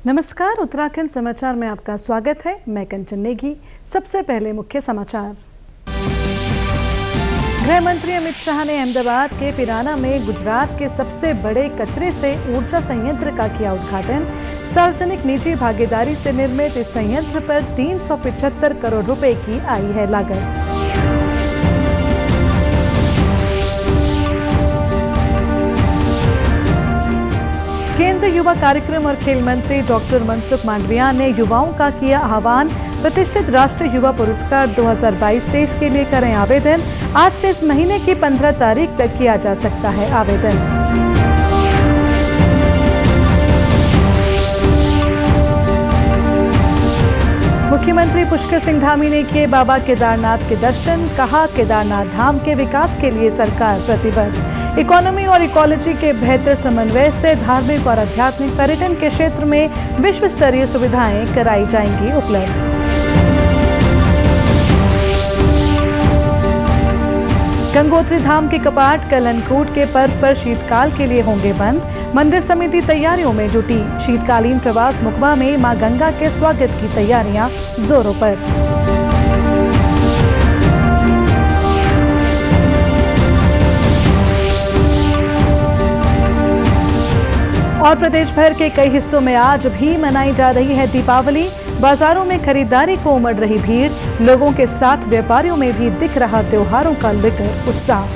नमस्कार, उत्तराखंड समाचार में आपका स्वागत है। मैं कंचन नेगी। सबसे पहले मुख्य समाचार। गृह मंत्री अमित शाह ने अहमदाबाद के पिराना में गुजरात के सबसे बड़े कचरे से ऊर्जा संयंत्र का किया उद्घाटन। सार्वजनिक निजी भागीदारी से निर्मित इस संयंत्र पर 375 करोड़ रुपए की आई है लागत। केंद्रीय युवा कार्यक्रम और खेल मंत्री डॉक्टर मनसुख मांडविया ने युवाओं का किया आह्वान। प्रतिष्ठित राष्ट्रीय युवा पुरस्कार 2022-23 के लिए करें आवेदन। आज से इस महीने की 15 तारीख तक किया जा सकता है आवेदन। मुख्यमंत्री पुष्कर सिंह धामी ने किए बाबा केदारनाथ के दर्शन। कहा, केदारनाथ धाम के विकास के लिए सरकार प्रतिबद्ध। इकोनॉमी और इकोलॉजी के बेहतर समन्वय से धार्मिक और आध्यात्मिक पर्यटन के क्षेत्र में विश्व स्तरीय सुविधाएं कराई जाएंगी उपलब्ध। गंगोत्री धाम के कपाट कल अन्नकूट के पर्व पर शीतकाल के लिए होंगे बंद। मंदिर समिति तैयारियों में जुटी। शीतकालीन प्रवास मुखबा में मां गंगा के स्वागत की तैयारियां जोरों पर। और प्रदेश भर के कई हिस्सों में आज भी मनाई जा रही है दीपावली। बाजारों में खरीदारी को उमड़ रही भीड़। लोगों के साथ व्यापारियों में भी दिख रहा त्योहारों का लेकर उत्साह।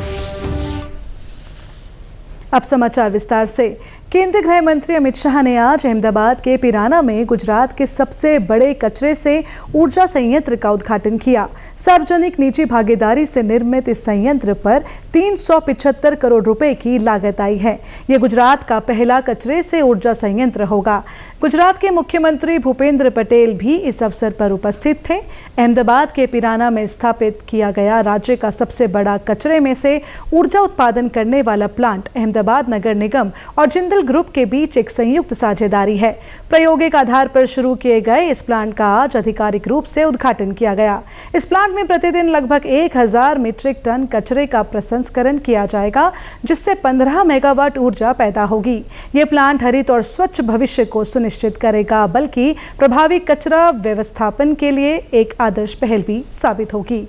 अब समाचार विस्तार से। केंद्रीय गृह मंत्री अमित शाह ने आज अहमदाबाद के पिराना में गुजरात के सबसे बड़े कचरे से ऊर्जा संयंत्र का उद्घाटन किया। सार्वजनिक निजी भागीदारी से निर्मित इस संयंत्र पर 375 करोड़ रुपए की लागत आई है। ये गुजरात का पहला कचरे से ऊर्जा संयंत्र होगा। गुजरात के मुख्यमंत्री भूपेंद्र पटेल भी इस अवसर पर उपस्थित थे। अहमदाबाद के पिराना में स्थापित किया गया राज्य का सबसे बड़ा कचरे में से ऊर्जा उत्पादन करने वाला प्लांट अहमदाबाद नगर निगम और जिंदल ग्रुप के बीच एक संयुक्त साझेदारी है। प्रायोगिक आधार पर शुरू किए गए इस प्लांट का आज आधिकारिक रूप से उद्घाटन किया गया। इस प्लांट में प्रतिदिन लगभग 1000 मीट्रिक टन कचरे का प्रसंस्करण किया जाएगा, जिससे 15 मेगावाट ऊर्जा पैदा होगी। ये प्लांट हरित और स्वच्छ भविष्य को सुनिश्चित करेगा, बल्कि प्रभावी कचरा व्यवस्थापन के लिए एक आदर्श पहल भी साबित होगी।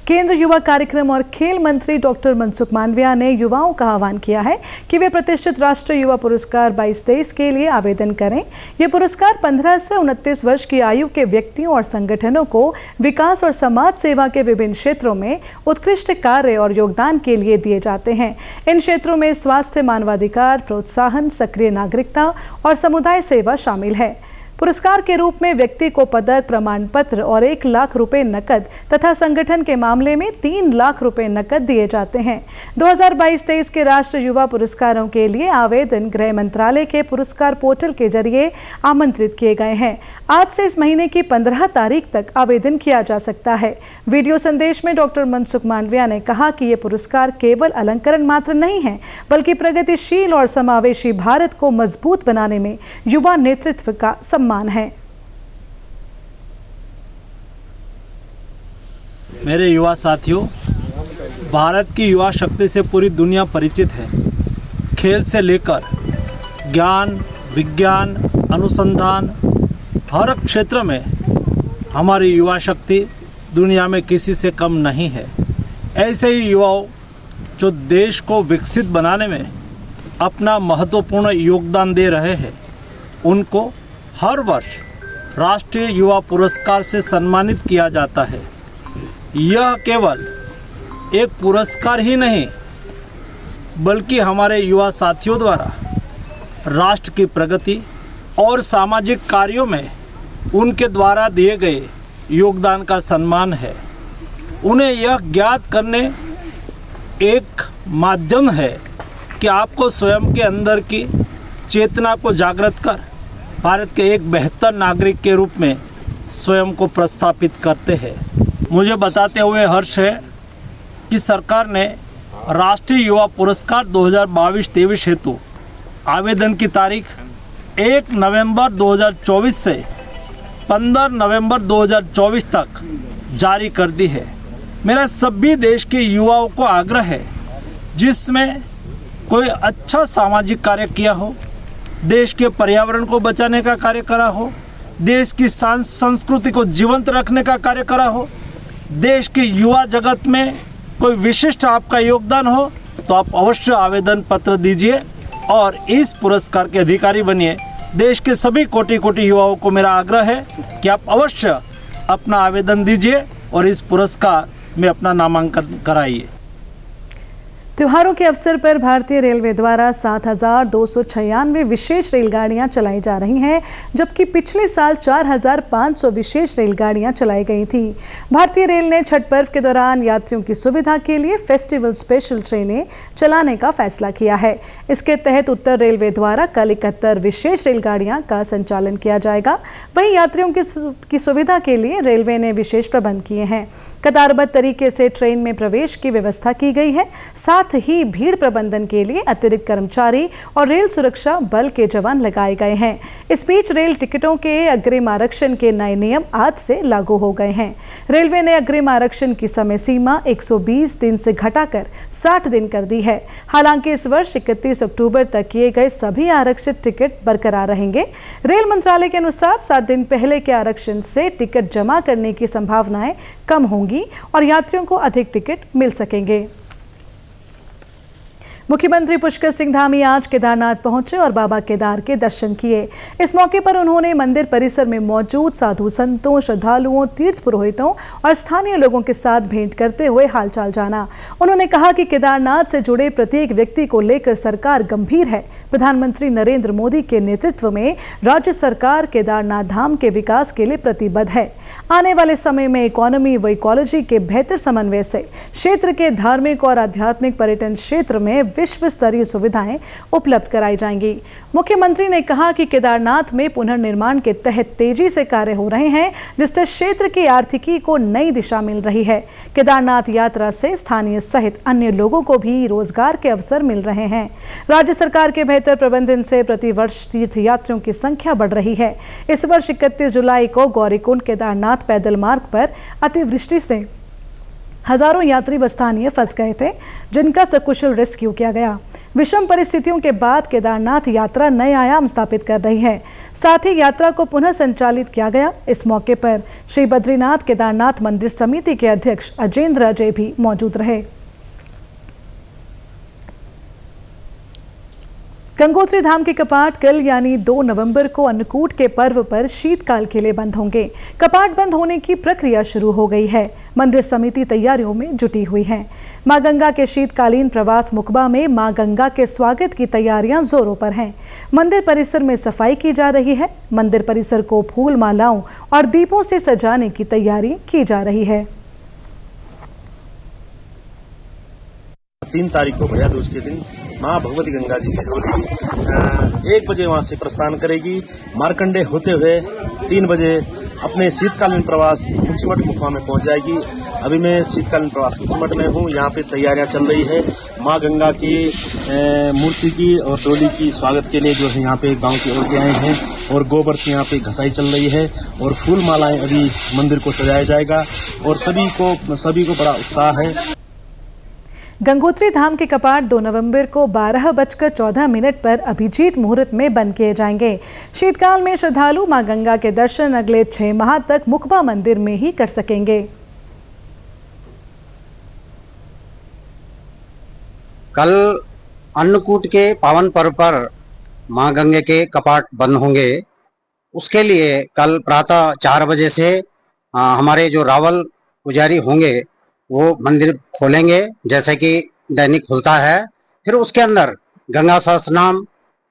केंद्रीय युवा कार्यक्रम और खेल मंत्री डॉक्टर मनसुख मांडविया ने युवाओं का आह्वान किया है कि वे प्रतिष्ठित राष्ट्रीय युवा पुरस्कार 22-23 के लिए आवेदन करें। ये पुरस्कार 15 से 29 वर्ष की आयु के व्यक्तियों और संगठनों को विकास और समाज सेवा के विभिन्न क्षेत्रों में उत्कृष्ट कार्य और योगदान के लिए दिए जाते हैं। इन क्षेत्रों में स्वास्थ्य, मानवाधिकार, प्रोत्साहन, सक्रिय नागरिकता और समुदाय सेवा शामिल है। पुरस्कार के रूप में व्यक्ति को पदक, प्रमाण पत्र और 1 लाख रुपए नकद तथा संगठन के मामले में 3 लाख रुपए नकद दिए जाते हैं। 2022-23 के राष्ट्रीय युवा पुरस्कारों के लिए आवेदन गृह मंत्रालय के पुरस्कार पोर्टल के जरिए आमंत्रित किए गए हैं। आज से इस महीने की 15 तारीख तक आवेदन किया जा सकता है। वीडियो संदेश में डॉक्टर मनसुख मांडविया ने कहा कि ये पुरस्कार केवल अलंकरण मात्र नहीं है, बल्कि प्रगतिशील और समावेशी भारत को मजबूत बनाने में युवा नेतृत्व का सम्मान है। मेरे युवा साथियों, भारत की युवा शक्ति से पूरी दुनिया परिचित है। खेल से लेकर ज्ञान, विज्ञान, अनुसंधान, हर क्षेत्र में हमारी युवा शक्ति दुनिया में किसी से कम नहीं है। ऐसे ही युवाओं जो देश को विकसित बनाने में अपना महत्वपूर्ण योगदान दे रहे हैं, उनको हर वर्ष राष्ट्रीय युवा पुरस्कार से सम्मानित किया जाता है। यह केवल एक पुरस्कार ही नहीं, बल्कि हमारे युवा साथियों द्वारा राष्ट्र की प्रगति और सामाजिक कार्यों में उनके द्वारा दिए गए योगदान का सम्मान है। उन्हें यह ज्ञात करने एक माध्यम है कि आपको स्वयं के अंदर की चेतना को जागृत कर भारत के एक बेहतर नागरिक के रूप में स्वयं को प्रस्थापित करते हैं। मुझे बताते हुए हर्ष है कि सरकार ने राष्ट्रीय युवा पुरस्कार 2022-23 हेतु आवेदन की तारीख 1 नवंबर 2024 से 15 नवंबर 2024 तक जारी कर दी है। मेरा सभी देश के युवाओं को आग्रह है, जिसमें कोई अच्छा सामाजिक कार्य किया हो, देश के पर्यावरण को बचाने का कार्य करा हो, देश की संस्कृति को जीवंत रखने का कार्य करा हो, देश के युवा जगत में कोई विशिष्ट आपका योगदान हो, तो आप अवश्य आवेदन पत्र दीजिए और इस पुरस्कार के अधिकारी बनिए। देश के सभी कोटि कोटि युवाओं को मेरा आग्रह है कि आप अवश्य अपना आवेदन दीजिए और इस पुरस्कार में अपना नामांकन कराइए। त्योहारों के अवसर पर भारतीय रेलवे द्वारा 7,296 विशेष रेलगाड़ियां चलाई जा रही हैं, जबकि पिछले साल 4,500 विशेष रेलगाड़ियां चलाई गई थी। भारतीय रेल ने छठ पर्व के दौरान यात्रियों की सुविधा के लिए फेस्टिवल स्पेशल ट्रेनें चलाने का फैसला किया है। इसके तहत उत्तर रेलवे द्वारा कल 71 विशेष रेलगाड़ियां का संचालन किया जाएगा। वहीं यात्रियों की सुविधा के लिए रेलवे ने विशेष प्रबंध किए हैं। कतारबद्ध तरीके से ट्रेन में प्रवेश की व्यवस्था की गई है। साथ ही भीड़ प्रबंधन के लिए अतिरिक्त कर्मचारी और रेल सुरक्षा बल के जवान लगाए गए हैं। इस बीच रेल टिकटों के अग्रिम आरक्षण के नए नियम आज से लागू हो गए हैं। रेलवे ने अग्रिम आरक्षण की समय सीमा 120 दिन से घटाकर 60 दिन कर दी है। हालांकि इस वर्ष 31 अक्टूबर तक किए गए सभी आरक्षित टिकट बरकरार रहेंगे। रेल मंत्रालय के अनुसार 60 दिन पहले के आरक्षण से टिकट जमा करने की संभावनाएं कम होंगी और यात्रियों को अधिक टिकट मिल सकेंगे। मुख्यमंत्री पुष्कर सिंह धामी आज केदारनाथ पहुंचे और बाबा केदार के दर्शन किए। इस मौके पर उन्होंने मंदिर परिसर में मौजूद साधु संतों, श्रद्धालुओं, तीर्थ पुरोहितों और स्थानीय लोगों के साथ भेंट करते हुए हालचाल जाना। उन्होंने कहा कि केदारनाथ से जुड़े प्रत्येक व्यक्ति को लेकर सरकार गंभीर है। प्रधानमंत्री नरेंद्र मोदी के नेतृत्व में राज्य सरकार केदारनाथ धाम के विकास के लिए प्रतिबद्ध है। आने वाले समय में इकोनॉमी व इकोलॉजी के बेहतर समन्वय से क्षेत्र के धार्मिक और आध्यात्मिक पर्यटन क्षेत्र में विश्व स्तरीय सुविधाएं उपलब्ध कराई जाएंगी। मुख्यमंत्री ने कहा कि केदारनाथ में पुनर्निर्माण के तहत तेजी से कार्य हो रहे हैं, जिससे क्षेत्र की आर्थिकी को नई दिशा मिल रही है। केदारनाथ यात्रा से स्थानीय सहित अन्य लोगों को भी रोजगार के अवसर मिल रहे हैं। राज्य सरकार के बेहतर प्रबंधन से प्रतिवर्ष तीर्थ यात्रियों की संख्या बढ़ रही है। इस वर्ष 31 जुलाई को गौरीकुंड केदारनाथ पैदल मार्ग पर अतिवृष्टि से हजारों यात्री व स्थानीय फंस गए थे, जिनका सकुशल रेस्क्यू किया गया। विषम परिस्थितियों के बाद केदारनाथ यात्रा नए आयाम स्थापित कर रही है। साथ ही यात्रा को पुनः संचालित किया गया। इस मौके पर श्री बद्रीनाथ केदारनाथ मंदिर समिति के अध्यक्ष अजेंद्र अजय भी मौजूद रहे। गंगोत्री धाम के कपाट कल यानी 2 नवंबर को अन्नकूट के पर्व पर शीतकाल के लिए बंद होंगे। कपाट बंद होने की प्रक्रिया शुरू हो गई है। मंदिर समिति तैयारियों में जुटी हुई है। मां गंगा के शीतकालीन प्रवास मुकबा में मां गंगा के स्वागत की तैयारियां जोरों पर हैं। मंदिर परिसर में सफाई की जा रही है। मंदिर परिसर को फूल मालाओं और दीपों से सजाने की तैयारी की जा रही है। 3 तारीख को भैया दूज के दिन माँ भगवती गंगा जी की डोली 1 बजे वहां से प्रस्थान करेगी। मार्कंडे होते हुए 3 बजे अपने शीतकालीन प्रवास मुक्तिमठ गुफा में पहुंच जाएगी। अभी मैं शीतकालीन प्रवास मुक्तिमठ में हूँ। यहाँ पे तैयारियां चल रही है। माँ गंगा की मूर्ति की और डोली की स्वागत के लिए जो है यहाँ पे गांव की औरतें आए हैं और गोबर से यहाँ पे घसाई चल रही है और फूल मालाएं अभी मंदिर को सजाया जाएगा और सभी को बड़ा उत्साह है। गंगोत्री धाम के कपाट 2 नवंबर को 12:14 पर अभिजीत मुहूर्त में बंद किए जाएंगे। शीतकाल में श्रद्धालु मां गंगा के दर्शन अगले 6 माह तक मुकबा मंदिर में ही कर सकेंगे। कल अन्नकूट के पावन पर्व पर मां गंगा के कपाट बंद होंगे। उसके लिए कल प्रातः 4 बजे से हमारे जो रावल पुजारी होंगे वो मंदिर खोलेंगे, जैसे कि दैनिक खुलता है। फिर उसके अंदर गंगा सहस्त्रनाम,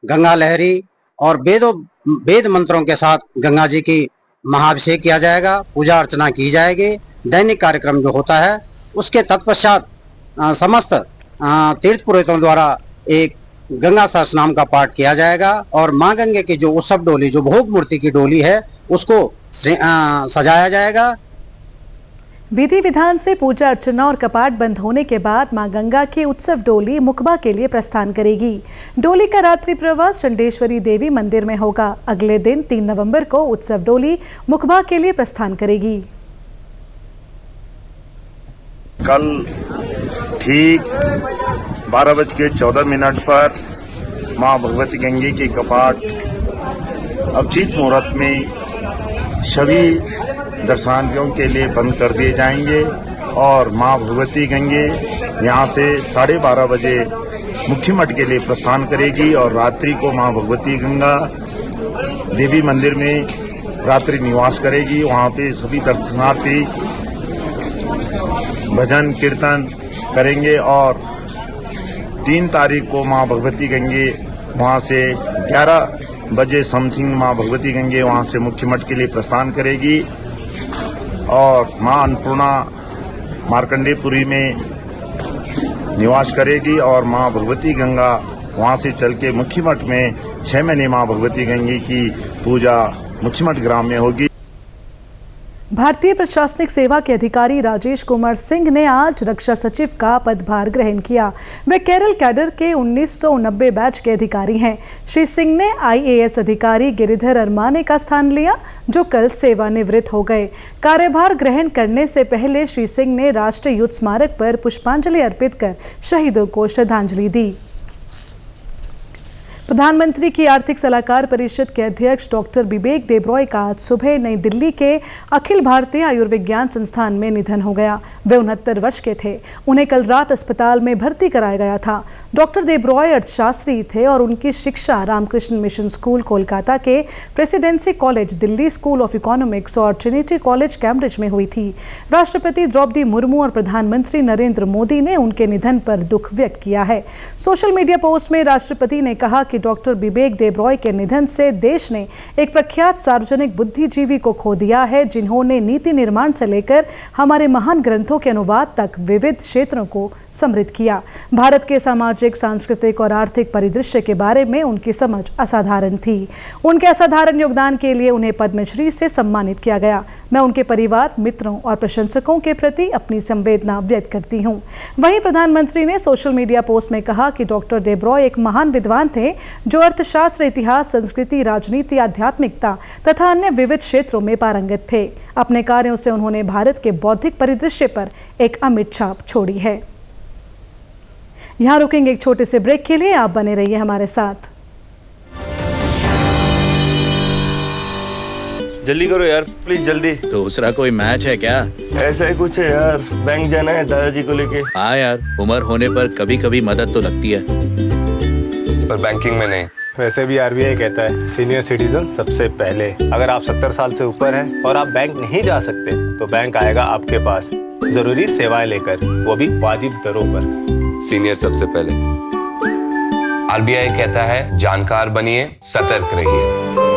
गंगा लहरी और वेद मंत्रों के साथ गंगा जी की महाअभिषेक किया जाएगा, पूजा अर्चना की जाएगी। दैनिक कार्यक्रम जो होता है उसके तत्पश्चात समस्त तीर्थ पुरोहितों द्वारा एक गंगा सहस्त्रनाम का पाठ किया जाएगा और मां गंगा की जो उत्सव डोली, जो भोग मूर्ति की डोली है, उसको सजाया जाएगा। विधि विधान से पूजा अर्चना और कपाट बंद होने के बाद मां गंगा की उत्सव डोली मुकबा के लिए प्रस्थान करेगी। डोली का रात्रि प्रवास चंडेश्वरी देवी मंदिर में होगा। अगले दिन 3 नवंबर को उत्सव डोली मुकबा के लिए प्रस्थान करेगी। कल ठीक 12:14 पर मां भगवती गंगे के कपाट अभिजीत मुहूर्त में सभी दर्शनार्थियों के लिए बंद कर दिए जाएंगे और मां भगवती गंगे यहां से 12:30 बजे मुख्य मठ के लिए प्रस्थान करेगी और रात्रि को मां भगवती गंगा देवी मंदिर में रात्रि निवास करेगी। वहां पे सभी दर्शनार्थी भजन कीर्तन करेंगे और 3 तारीख को मां भगवती गंगे वहां से 11 बजे समथिंग मां भगवती गंगे वहां से मुख्य मठ के लिए प्रस्थान करेगी और मां अन्नपूर्णा मार्कंडेयपुरी में निवास करेगी और मां भगवती गंगा वहां से चल के मुख्य मठ में 6 महीने मां भगवती गंगे की पूजा मुख्य मठ ग्राम में होगी। भारतीय प्रशासनिक सेवा के अधिकारी राजेश कुमार सिंह ने आज रक्षा सचिव का पदभार ग्रहण किया। वे केरल कैडर के 1990 बैच के अधिकारी हैं। श्री सिंह ने IAS अधिकारी गिरिधर अरमाने का स्थान लिया, जो कल सेवानिवृत्त हो गए। कार्यभार ग्रहण करने से पहले श्री सिंह ने राष्ट्रीय युद्ध स्मारक पर पुष्पांजलि अर्पित कर शहीदों को श्रद्धांजलि दी। प्रधानमंत्री की आर्थिक सलाहकार परिषद के अध्यक्ष डॉक्टर बिबेक देब्रॉय का आज सुबह नई दिल्ली के अखिल भारतीय आयुर्विज्ञान संस्थान में निधन हो गया। वे 69 वर्ष के थे। उन्हें कल रात अस्पताल में भर्ती कराया गया था। डॉक्टर देब्रॉय अर्थशास्त्री थे और उनकी शिक्षा रामकृष्ण मिशन स्कूल कोलकाता के presidency college, Delhi school of economics और ट्रिनिटी कॉलेज कैम्ब्रिज में हुई थी। राष्ट्रपति द्रौपदी मुर्मू और प्रधानमंत्री नरेंद्र मोदी ने उनके निधन पर दुख व्यक्त किया है। सोशल मीडिया पोस्ट में राष्ट्रपति ने कहा कि डॉक्टर बिबेक देब्रॉय के निधन से देश ने एक प्रख्यात सार्वजनिक बुद्धिजीवी को खो दिया है, जिन्होंने नीति निर्माण से लेकर हमारे महान ग्रंथों के अनुवाद तक विविध क्षेत्रों को समृद्ध किया। भारत के सामाजिक, सांस्कृतिक और आर्थिक परिदृश्य के बारे में उनकी समझ असाधारण थी। उनके असाधारण योगदान के लिए उन्हें पद्मश्री से सम्मानित किया गया। मैं उनके परिवार, मित्रों और प्रशंसकों के प्रति अपनी संवेदना व्यक्त करती हूँ। वहीं प्रधानमंत्री ने सोशल मीडिया पोस्ट में कहा कि डॉक्टर देब्रॉय एक महान विद्वान थे, जो अर्थशास्त्र, इतिहास, संस्कृति, राजनीति, आध्यात्मिकता तथा अन्य विविध क्षेत्रों में पारंगत थे। अपने कार्यों से उन्होंने भारत के बौद्धिक परिदृश्य पर एक अमिट छाप छोड़ी है। यहाँ रुकेंगे एक छोटे से ब्रेक के लिए, आप बने रहिए हमारे साथ। जल्दी करो यार, प्लीज जल्दी। दूसरा कोई मैच है क्या? ऐसा ही कुछ है यार, बैंक जाना है दादाजी को लेके। हाँ यार, उम्र होने पर कभी कभी मदद तो लगती है, पर बैंकिंग में नहीं। वैसे भी RBI कहता है सीनियर सिटीजन सबसे पहले। अगर आप 70 साल से ऊपर हैं और आप बैंक नहीं जा सकते तो बैंक आएगा आपके पास जरूरी सेवाएं लेकर, वो भी वाजिब दरों पर। सीनियर सबसे पहले। RBI कहता है जानकार बनिए, सतर्क रहिए।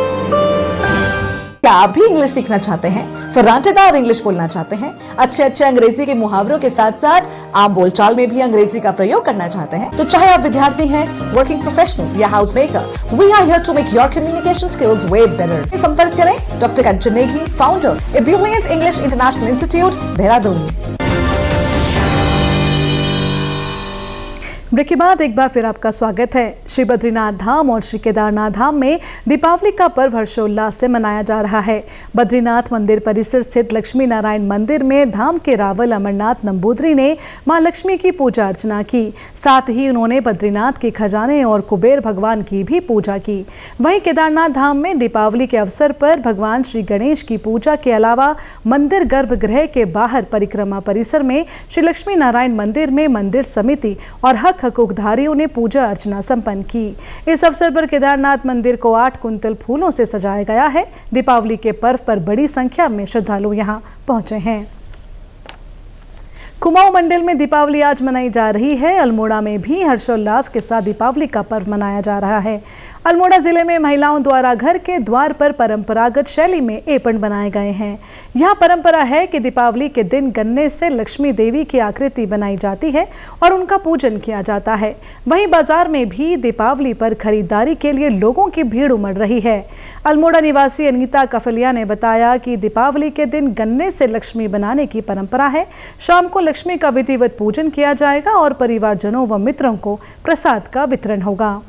क्या आप भी इंग्लिश सीखना चाहते हैं? फर्राटेदार इंग्लिश बोलना चाहते हैं? अच्छे अंग्रेजी के मुहावरों के साथ साथ आम बोलचाल में भी अंग्रेजी का प्रयोग करना चाहते हैं? तो चाहे आप विद्यार्थी हैं, वर्किंग प्रोफेशनल या house maker, we are here to make your communication skills way better. संपर्क करें doctor Kanchan Negi, founder a brilliant English international institute, Dehradun. Break के बाद एक बार फिर आपका स्वागत है। श्री बद्रीनाथ धाम और श्री केदारनाथ धाम में दीपावली का पर्व हर्षोल्लास से मनाया जा रहा है। बद्रीनाथ मंदिर परिसर स्थित लक्ष्मी नारायण मंदिर में धाम के रावल अमरनाथ नंबूदरी ने मां लक्ष्मी की पूजा अर्चना की। साथ ही उन्होंने बद्रीनाथ के खजाने और कुबेर भगवान की भी पूजा की। वहीं केदारनाथ धाम में दीपावली के अवसर पर भगवान श्री गणेश की पूजा के अलावा मंदिर गर्भगृह के बाहर परिक्रमा परिसर में श्री लक्ष्मी नारायण मंदिर में मंदिर समिति और हकधारियों ने पूजा अर्चना संपन्न की। इस अवसर पर केदारनाथ मंदिर को 8 कुंतल फूलों से सजाया गया है। दीपावली के पर्व पर बड़ी संख्या में श्रद्धालु यहां पहुंचे हैं। कुमाऊं मंडल में दीपावली आज मनाई जा रही है। अल्मोड़ा में भी हर्षोल्लास के साथ दीपावली का पर्व मनाया जा रहा है। अल्मोड़ा जिले में महिलाओं द्वारा घर के द्वार पर परंपरागत शैली में एपण बनाए गए हैं। यह परंपरा है कि दीपावली के दिन गन्ने से लक्ष्मी देवी की आकृति बनाई जाती है और उनका पूजन किया जाता है। वहीं बाजार में भी दीपावली पर खरीदारी के लिए लोगों की भीड़ उमड़ रही है। अल्मोड़ा निवासी अनीता कफलिया ने बताया कि दीपावली के दिन गन्ने से लक्ष्मी बनाने की परंपरा है। शाम को लक्ष्मी का विधिवत पूजन किया जाएगा और परिवारजनों व मित्रों को प्रसाद का वितरण होगा।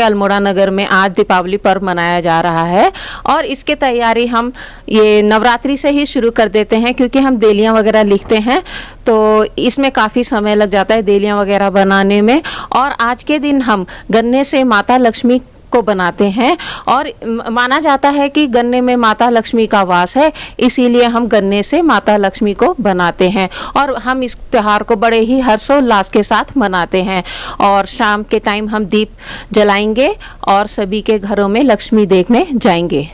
अल्मोड़ा नगर में आज दीपावली पर्व मनाया जा रहा है और इसके तैयारी हम ये नवरात्रि से ही शुरू कर देते हैं, क्योंकि हम देलियां वगैरह लिखते हैं तो इसमें काफ़ी समय लग जाता है देलियां वगैरह बनाने में। और आज के दिन हम गन्ने से माता लक्ष्मी को बनाते हैं और माना जाता है कि गन्ने में माता लक्ष्मी का वास है, इसीलिए हम गन्ने से माता लक्ष्मी को बनाते हैं और हम इस त्यौहार को बड़े ही हर्षोल्लास के साथ मनाते हैं। और शाम के टाइम हम दीप जलाएंगे और सभी के घरों में लक्ष्मी देखने जाएंगे।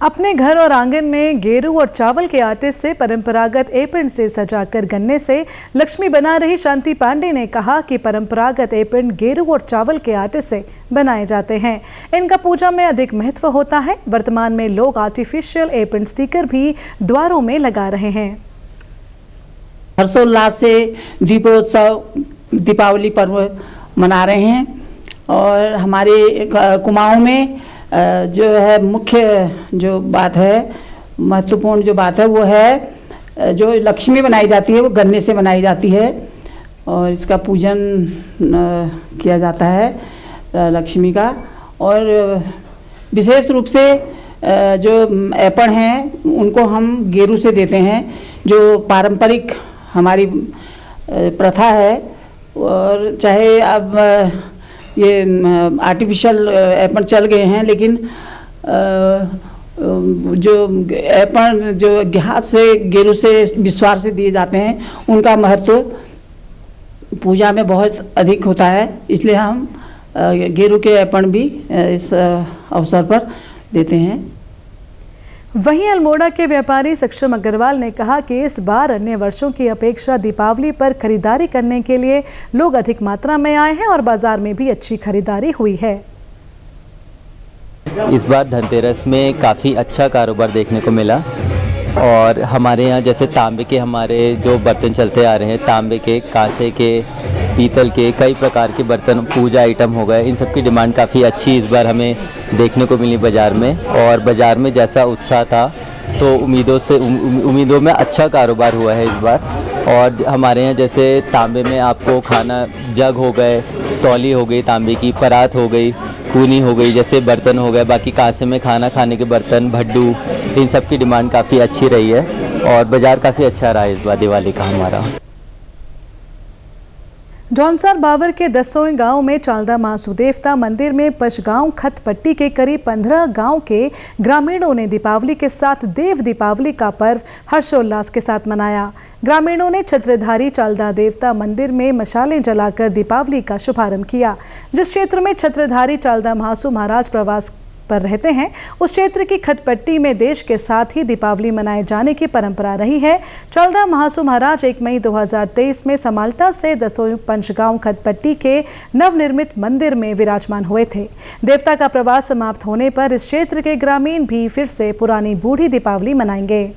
अपने घर और आंगन में गेरू और चावल के आटे से परंपरागत एप्रन से सजाकर गन्ने से लक्ष्मी बना रही शांति पांडे ने कहा कि परंपरागत एप्रन गेरू और चावल के आटे से बनाए जाते हैं। इनका पूजा में अधिक महत्व होता है। वर्तमान में लोग आर्टिफिशियल एप्रन स्टिकर भी द्वारों में लगा रहे हैं। हर्षोल्लास से दीपोत्सव दीपावली पर्व मना रहे हैं और हमारे कुमाऊं में जो है मुख्य जो बात है, महत्वपूर्ण जो बात है वो है जो लक्ष्मी बनाई जाती है वो गन्ने से बनाई जाती है और इसका पूजन किया जाता है लक्ष्मी का। और विशेष रूप से जो एपण हैं उनको हम गेरू से देते हैं, जो पारंपरिक हमारी प्रथा है। और चाहे अब ये आर्टिफिशियल एपण चल गए हैं, लेकिन जो एपण जो हाथ से गेरू से विश्वास से दिए जाते हैं उनका महत्व पूजा में बहुत अधिक होता है, इसलिए हम गेरू के एपण भी इस अवसर पर देते हैं। वहीं अल्मोड़ा के व्यापारी सक्षम अग्रवाल ने कहा कि इस बार अन्य वर्षों की अपेक्षा दीपावली पर खरीदारी करने के लिए लोग अधिक मात्रा में आए हैं और बाजार में भी अच्छी खरीदारी हुई है। इस बार धनतेरस में काफ़ी अच्छा कारोबार देखने को मिला और हमारे यहाँ जैसे तांबे के हमारे जो बर्तन चलते आ रहे हैं, तांबे के, कांसे के, पीतल के कई प्रकार के बर्तन, पूजा आइटम हो गए, इन सब की डिमांड काफ़ी अच्छी इस बार हमें देखने को मिली बाज़ार में। और बाज़ार में जैसा उत्साह था तो उम्मीदों में अच्छा कारोबार हुआ है इस बार। और हमारे यहाँ जैसे तांबे में आपको खाना जग हो गए, तौली हो गई, तांबे की परात हो गई, कूनी हो गई, जैसे बर्तन हो गए। बाकी कांसे में खाना खाने के बर्तन, भड्डू, इन सब की डिमांड काफ़ी अच्छी रही है और बाज़ार काफ़ी अच्छा रहा इस बार दिवाली का हमारा। जौनसार बावर के दसों गांव में चालदा महासू देवता मंदिर में पचगांव खत पट्टी के करीब 15 गांव के ग्रामीणों ने दीपावली के साथ देव दीपावली का पर्व हर्षोल्लास के साथ मनाया। ग्रामीणों ने छत्रधारी चालदा देवता मंदिर में मशालें जलाकर दीपावली का शुभारंभ किया। जिस क्षेत्र में छत्रधारी चालदा महासू महाराज प्रवास पर रहते हैं उस क्षेत्र की खतपट्टी में देश के साथ ही दीपावली मनाए जाने की परंपरा रही है। चालदा महासू महाराज 1 मई 2023 में समाल्टा से दसों पंचगांव खतपट्टी के नवनिर्मित मंदिर में विराजमान हुए थे। देवता का प्रवास समाप्त होने पर इस क्षेत्र के ग्रामीण भी फिर से पुरानी बूढ़ी दीपावली मनाएंगे।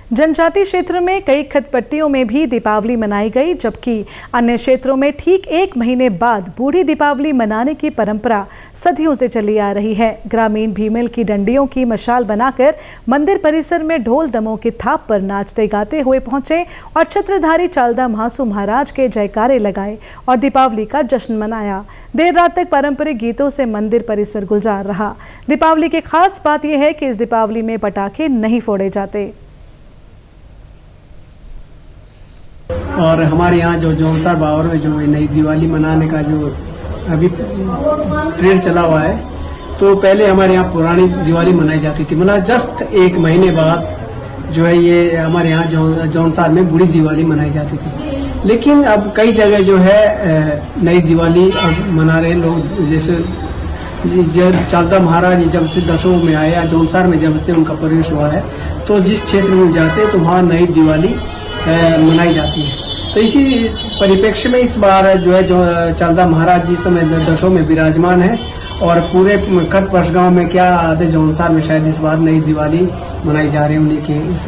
जनजातीय क्षेत्र में कई खतपट्टियों में भी दीपावली मनाई गई, जबकि अन्य क्षेत्रों में ठीक 1 महीने बाद बूढ़ी दीपावली मनाने की परंपरा सदियों से चली आ रही है। ग्रामीण भीमिल की डंडियों की मशाल बनाकर मंदिर परिसर में ढोल दमों की थाप पर नाचते गाते हुए पहुंचे और छत्रधारी चालदा महासू महाराज के जयकारे लगाए और दीपावली का जश्न मनाया। देर रात तक पारंपरिक गीतों से मंदिर परिसर गुलजार रहा। दीपावली की खास बात यह है कि इस दीपावली में पटाखे नहीं फोड़े जाते। और हमारे यहाँ जो जौनसार बावर में जो नई दिवाली मनाने का जो अभी ट्रेंड चला हुआ है, तो पहले हमारे यहाँ पुरानी दिवाली मनाई जाती थी, मतलब जस्ट 1 महीने बाद जो है ये हमारे यहाँ जौनसार में बूढ़ी दिवाली मनाई जाती थी। लेकिन अब कई जगह जो है नई दिवाली अब मना रहे लोग। जैसे जब चालदा महाराज जब से दसों में आए या जौनसार में जब से उनका प्रवेश हुआ है, तो जिस क्षेत्र में जाते तो वहाँ नई दिवाली मनाई जाती है। तो इसी परिप्रेक्ष्य में इस बार जो है जो चालदा महाराज जी समय दशों में विराजमान है और पूरे खत परसगांव में क्या आधे जौनसार में शायद इस बार नई दिवाली मनाई जा रही है उन्हीं के इस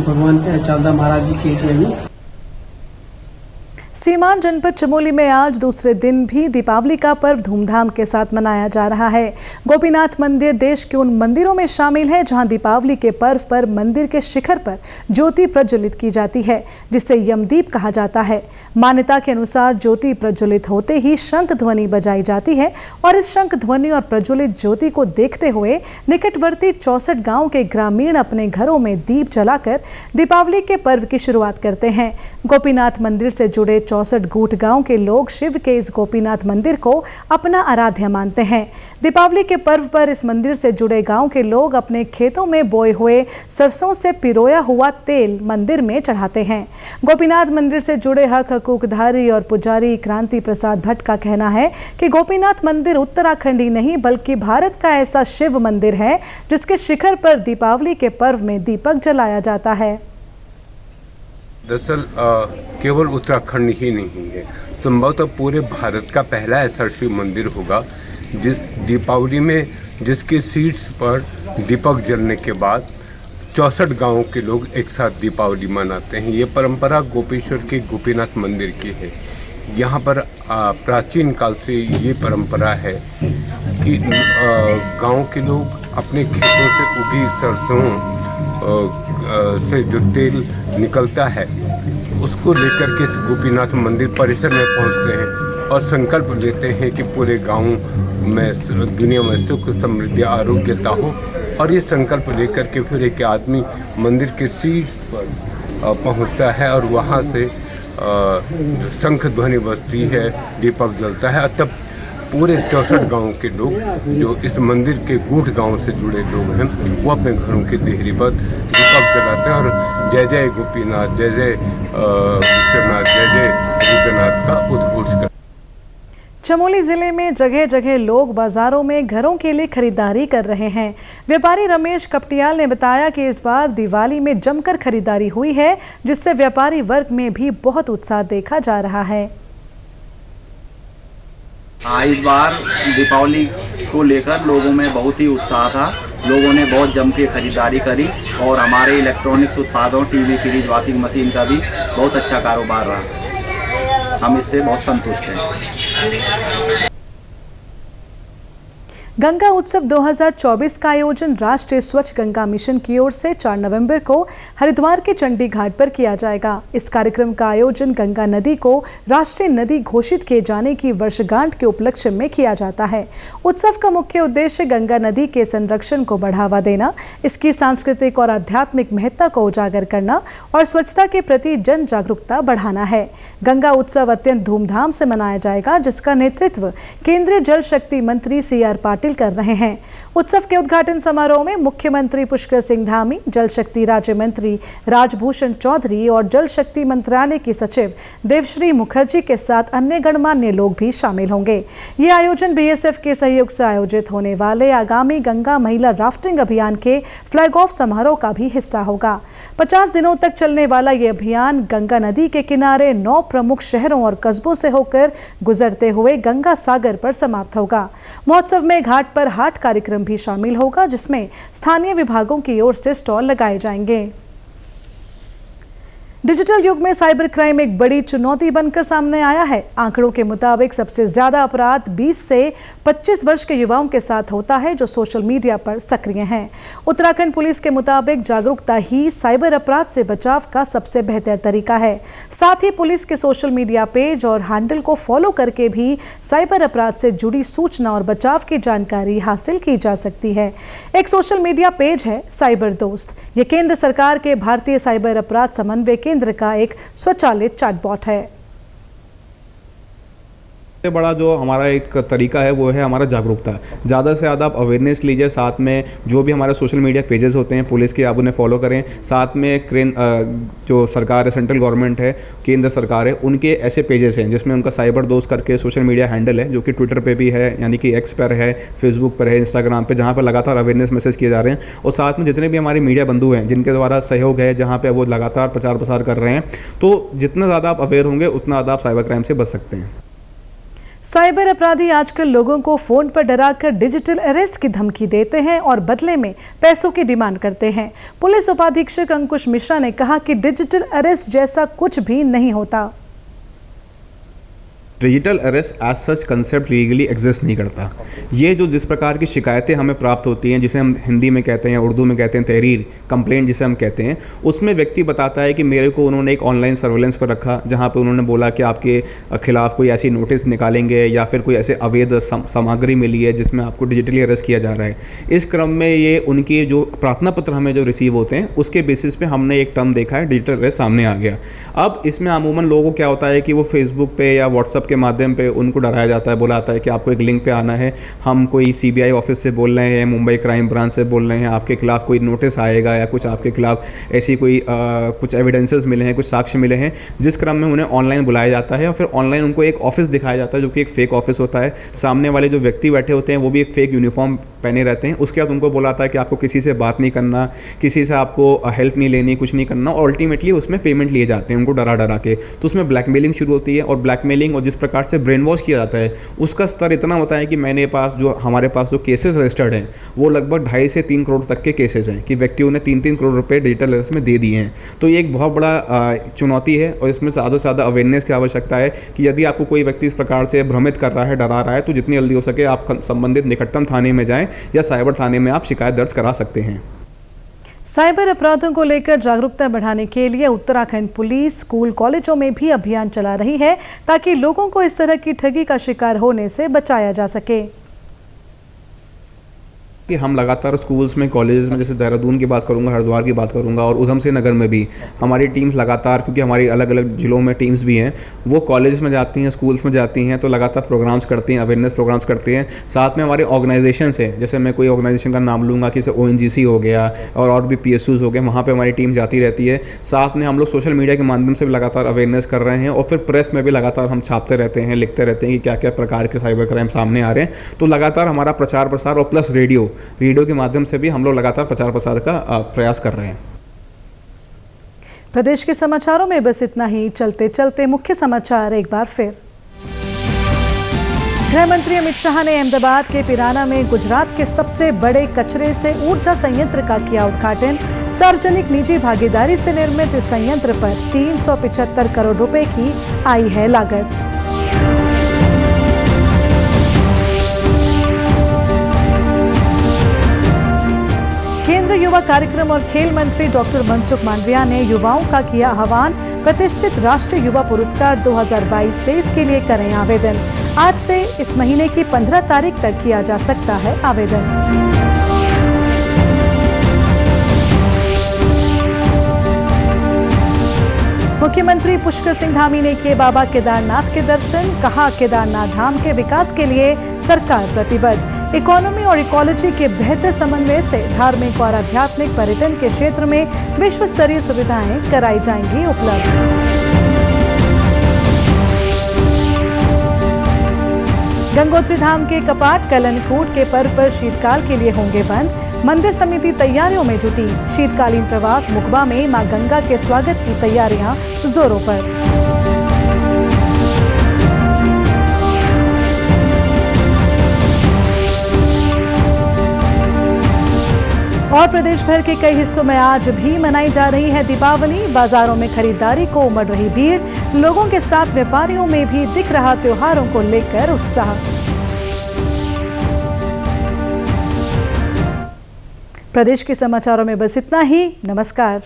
भगवान चालदा महाराज जी के इसमें भी। सीमांत जनपद चमोली में आज दूसरे दिन भी दीपावली का पर्व धूमधाम के साथ मनाया जा रहा है। गोपीनाथ मंदिर देश के उन मंदिरों में शामिल है जहां दीपावली के पर्व पर मंदिर के शिखर पर ज्योति प्रज्वलित की जाती है, जिसे यमदीप कहा जाता है। मान्यता के अनुसार ज्योति प्रज्वलित होते ही शंख ध्वनि बजाई जाती है और इस शंख ध्वनि और प्रज्वलित ज्योति को देखते हुए निकटवर्ती 64 गाँव के ग्रामीण अपने घरों में दीप जलाकर दीपावली के पर्व की शुरुआत करते हैं। गोपीनाथ मंदिर से जुड़े 64 गूठ गांव के लोग शिव के इस गोपीनाथ मंदिर को अपना आराध्य मानते हैं। दीपावली के पर्व पर इस मंदिर से जुड़े गांव के लोग अपने खेतों में बोए हुए सरसों से पिरोया हुआ तेल मंदिर में चढ़ाते हैं। गोपीनाथ मंदिर से जुड़े हक हकूकधारी और पुजारी क्रांति प्रसाद भट्ट का कहना है कि गोपीनाथ मंदिर उत्तराखंड ही नहीं बल्कि भारत का ऐसा शिव मंदिर है जिसके शिखर पर दीपावली के पर्व में दीपक जलाया जाता है। दरअसल केवल उत्तराखंड ही नहीं है, संभवतः पूरे भारत का पहला ऐसा शिव मंदिर होगा जिस दीपावली में जिसके सीट्स पर दीपक जलने के बाद 64 गांवों के लोग एक साथ दीपावली मनाते हैं। ये परंपरा गोपेश्वर के गोपीनाथ मंदिर की है। यहाँ पर प्राचीन काल से ये परंपरा है कि गांव के लोग अपने खेतों से उगी सरसों से जो तेल निकलता है उसको लेकर के गोपीनाथ मंदिर परिसर में पहुंचते हैं और संकल्प लेते हैं कि पूरे गांव में दुनिया में सुख समृद्धि आरोग्यता हो। और ये संकल्प लेकर के फिर एक आदमी मंदिर के शीर्ष पर पहुंचता है और वहां से शंख ध्वनि बजती है, दीपक जलता है। तब पूरे 64 गांव के लोग जो इस मंदिर के गूढ़ गांव से जुड़े लोग हैं वो अपने घरों की देहरी पर दीपक जलाते हैं और जय जय गोपीनाथ, जय जय विश्वनाथ, जय जय रुद्रनाथ का उद्घोष करते हैं। चमोली जिले में जगह जगह लोग बाजारों में घरों के लिए खरीदारी कर रहे हैं। व्यापारी रमेश कपटियाल ने बताया कि इस बार दिवाली में जमकर खरीदारी हुई है, जिससे व्यापारी वर्ग में भी बहुत उत्साह देखा जा रहा है। हाँ, इस बार दीपावली को लेकर लोगों में बहुत ही उत्साह था। लोगों ने बहुत जम के खरीदारी करी और हमारे इलेक्ट्रॉनिक्स उत्पादों टीवी, फ्रिज, वॉशिंग मशीन का भी बहुत अच्छा कारोबार रहा। हम इससे बहुत संतुष्ट हैं। गंगा उत्सव 2024 का आयोजन राष्ट्रीय स्वच्छ गंगा मिशन की ओर से 4 नवंबर को हरिद्वार के चंडी घाट पर किया जाएगा। इस कार्यक्रम का आयोजन गंगा नदी को राष्ट्रीय नदी घोषित किए जाने की वर्षगांठ के उपलक्ष्य में किया जाता है। उत्सव का मुख्य उद्देश्य गंगा नदी के संरक्षण को बढ़ावा देना, इसकी सांस्कृतिक और आध्यात्मिक महत्ता को उजागर करना और स्वच्छता के प्रति जन जागरूकता बढ़ाना है। गंगा उत्सव अत्यंत धूमधाम से मनाया जाएगा, जिसका नेतृत्व केंद्रीय जल शक्ति मंत्री CR पाटिल कर रहे हैं। उत्सव के उद्घाटन समारोह में मुख्यमंत्री पुष्कर सिंह धामी, जल शक्ति राज्य मंत्री राजभूषण चौधरी और जल शक्ति मंत्रालय की सचिव देवश्री मुखर्जी के साथ अन्य गणमान्य लोग भी शामिल होंगे। ये आयोजन BSF के सहयोग से आयोजित होने वाले आगामी गंगा महिला राफ्टिंग अभियान के फ्लैग ऑफ समारोह का भी हिस्सा होगा। 50 दिनों तक चलने वाला ये अभियान गंगा नदी के किनारे 9 प्रमुख शहरों और कस्बों से होकर गुजरते हुए गंगा सागर पर समाप्त होगा। महोत्सव में घाट पर हाट कार्यक्रम भी शामिल होगा, जिसमें स्थानीय विभागों की ओर से स्टॉल लगाए जाएंगे। डिजिटल युग में साइबर क्राइम एक बड़ी चुनौती बनकर सामने आया है। आंकड़ों के मुताबिक सबसे ज्यादा अपराध 20 से 25 वर्ष के युवाओं के साथ होता है, जो सोशल मीडिया पर सक्रिय हैं। उत्तराखंड पुलिस के मुताबिक जागरूकता ही साइबर अपराध से बचाव का सबसे बेहतर तरीका है। साथ ही पुलिस के सोशल मीडिया पेज और हैंडल को फॉलो करके भी साइबर अपराध से जुड़ी सूचना और बचाव की जानकारी हासिल की जा सकती है। एक सोशल मीडिया पेज है साइबर दोस्त। ये केंद्र सरकार के भारतीय साइबर अपराध समन्वय केंद्र का एक स्वचालित चैटबॉट है। सबसे बड़ा जो हमारा एक तरीका है वो है हमारा जागरूकता। ज़्यादा से ज़्यादा आप अवेयरनेस लीजिए, साथ में जो भी हमारे सोशल मीडिया पेजेस होते हैं पुलिस के, आप उन्हें फॉलो करें। साथ में जो सरकार है, सेंट्रल गवर्नमेंट है, केंद्र सरकार है, उनके ऐसे पेजेस हैं जिसमें उनका साइबर दोस्त करके सोशल मीडिया हैंडल है, जो कि ट्विटर पे भी है, यानी कि एक्स पर है, फेसबुक पर है, इंस्टाग्राम पे, जहाँ पर लगातार अवेयरनेस मैसेज किए जा रहे हैं। और साथ में जितने भी हमारे मीडिया बंधु हैं जिनके द्वारा सहयोग है, जहाँ पर वो लगातार प्रचार प्रसार कर रहे हैं, तो जितना ज़्यादा आप अवेयर होंगे उतना ज़्यादा आप साइबर क्राइम से बच सकते हैं। साइबर अपराधी आजकल लोगों को फोन पर डराकर डिजिटल अरेस्ट की धमकी देते हैं और बदले में पैसों की डिमांड करते हैं। पुलिस उपाधीक्षक अंकुश मिश्रा ने कहा कि डिजिटल अरेस्ट जैसा कुछ भी नहीं होता। Digital arrest as such concept legally exist नहीं करता। ये जो जिस प्रकार की शिकायतें हमें प्राप्त होती हैं, जिसे हम हिंदी में कहते हैं, उर्दू में कहते हैं तहरीर, कंप्लेंट जिसे हम कहते हैं, उसमें व्यक्ति बताता है कि मेरे को उन्होंने एक ऑनलाइन सर्वेलेंस पर रखा, जहाँ पे उन्होंने बोला कि आपके खिलाफ कोई ऐसी नोटिस निकालेंगे या फिर कोई ऐसे अवैध सामग्री मिली है जिसमें आपको डिजिटली अरेस्ट किया जा रहा है। इस क्रम में ये उनके जो प्रार्थना पत्र हमें जो रिसीव होते हैं उसके बेसिस पे हमने एक टर्म देखा है, डिजिटल अरेस्ट सामने आ गया। अब इसमें अमूमन लोगों को क्या होता है कि वो फेसबुक पे या व्हाट्सअप के माध्यम पे उनको डराया जाता है, बोला जाता है कि आपको एक लिंक पे आना है, हम कोई सीबीआई ऑफिस से बोल रहे हैं, मुंबई क्राइम ब्रांच से बोल रहे हैं, आपके खिलाफ कोई नोटिस आएगा या कुछ आपके खिलाफ ऐसी कोई कुछ एविडेंसेस मिले हैं, कुछ साक्ष्य मिले हैं, जिस क्रम में उन्हें ऑनलाइन बुलाया जाता है और फिर ऑनलाइन उनको एक ऑफिस दिखाया जाता है जो कि एक फेक ऑफिस होता है। सामने वाले जो व्यक्ति बैठे होते हैं वो भी एक फेक यूनिफॉर्म पहने रहते हैं। उसके बाद उनको बोला जाता है कि आपको किसी से बात नहीं करना, किसी से आपको हेल्प नहीं लेनी, कुछ नहीं करना, और अल्टीमेटली उसमें पेमेंट लिए जाते हैं उनको डरा डरा के। तो उसमें ब्लैकमेलिंग शुरू होती है और ब्लैकमेलिंग और जिस प्रकार से ब्रेन वॉश किया जाता है उसका स्तर इतना होता है कि हमारे पास जो केसेस रजिस्टर्ड हैं वो लगभग 2.5 से 3 करोड़ तक के केसेस हैं कि व्यक्तियों ने 3-3 करोड़ रुपए डिजिटल अरेस्ट में दे दिए हैं। तो ये एक बहुत बड़ा चुनौती है और इसमें ज़्यादा से ज़्यादा अवेयरनेस की आवश्यकता है कि यदि आपको कोई व्यक्ति इस प्रकार से भ्रमित कर रहा है, डरा रहा है, तो जितनी जल्दी हो सके आप संबंधित निकटतम थाने में जाएं या साइबर थाने में आप शिकायत दर्ज करा सकते हैं। साइबर अपराधों को लेकर जागरूकता बढ़ाने के लिए उत्तराखंड पुलिस स्कूल कॉलेजों में भी अभियान चला रही है ताकि लोगों को इस तरह की ठगी का शिकार होने से बचाया जा सके। कि हम लगातार स्कूल्स में, कॉलेजेस में, जैसे देहरादून की बात करूंगा, हरिद्वार की बात करूंगा और उधम सिंह नगर में भी हमारी टीम्स लगातार, क्योंकि हमारी अलग अलग जिलों में टीम्स भी हैं, वो कॉलेज में जाती हैं, स्कूल्स में जाती हैं, तो लगातार प्रोग्राम्स करती हैं, अवेयरनेस प्रोग्राम्स करती हैं। साथ में हमारे ऑर्गेनाइजेशन से, जैसे मैं कोई ऑर्गेनाइजेशन का नाम लूँगा कि जैसे ONGC हो गया और भी PSUs हो गए, वहाँ पर हमारी टीम जाती रहती है। साथ में हम लोग सोशल मीडिया के माध्यम से भी लगातार अवेयरनेस कर रहे हैं और फिर प्रेस में भी लगातार हम छापते रहते हैं, लिखते रहते हैं कि क्या क्या प्रकार के साइबर क्राइम सामने आ रहे हैं। तो लगातार हमारा प्रचार प्रसार और प्लस रेडियो के माध्यम से भी हम लोग लगातार प्रचार प्रसार का प्रयास कर रहे हैं। प्रदेश के समाचारों में बस इतना ही। चलते चलते मुख्य समाचार एक बार फिर। गृह मंत्री अमित शाह ने अहमदाबाद के पिराना में गुजरात के सबसे बड़े कचरे से ऊर्जा संयंत्र का किया उद्घाटन। सार्वजनिक निजी भागीदारी से निर्मित इस संयंत्र पर 375 करोड़ रुपए की आई है लागत। केंद्र युवा कार्यक्रम और खेल मंत्री डॉक्टर मनसुख मांडविया ने युवाओं का किया आह्वान। प्रतिष्ठित राष्ट्रीय युवा पुरस्कार 2022-23 के लिए करें आवेदन। आज से इस महीने की 15 तारीख तक किया जा सकता है आवेदन। मुख्यमंत्री पुष्कर सिंह धामी ने किए बाबा केदारनाथ के दर्शन। कहा, केदारनाथ धाम के विकास के लिए सरकार प्रतिबद्ध। इकोनॉमी और इकोलॉजी के बेहतर समन्वय से धार्मिक और आध्यात्मिक पर्यटन के क्षेत्र में विश्व स्तरीय सुविधाएं कराई जाएंगी उपलब्ध। गंगोत्री धाम के कपाट कल अन्नकूट के पर्व पर शीतकाल के लिए होंगे बंद। मंदिर समिति तैयारियों में जुटी। शीतकालीन प्रवास मुकबा में मां गंगा के स्वागत की तैयारियां जोरों पर। और प्रदेश भर के कई हिस्सों में आज भी मनाई जा रही है दीपावली। बाजारों में खरीदारी को उमड़ रही भीड़। लोगों के साथ व्यापारियों में भी दिख रहा त्योहारों को लेकर उत्साह। प्रदेश के समाचारों में बस इतना ही। नमस्कार।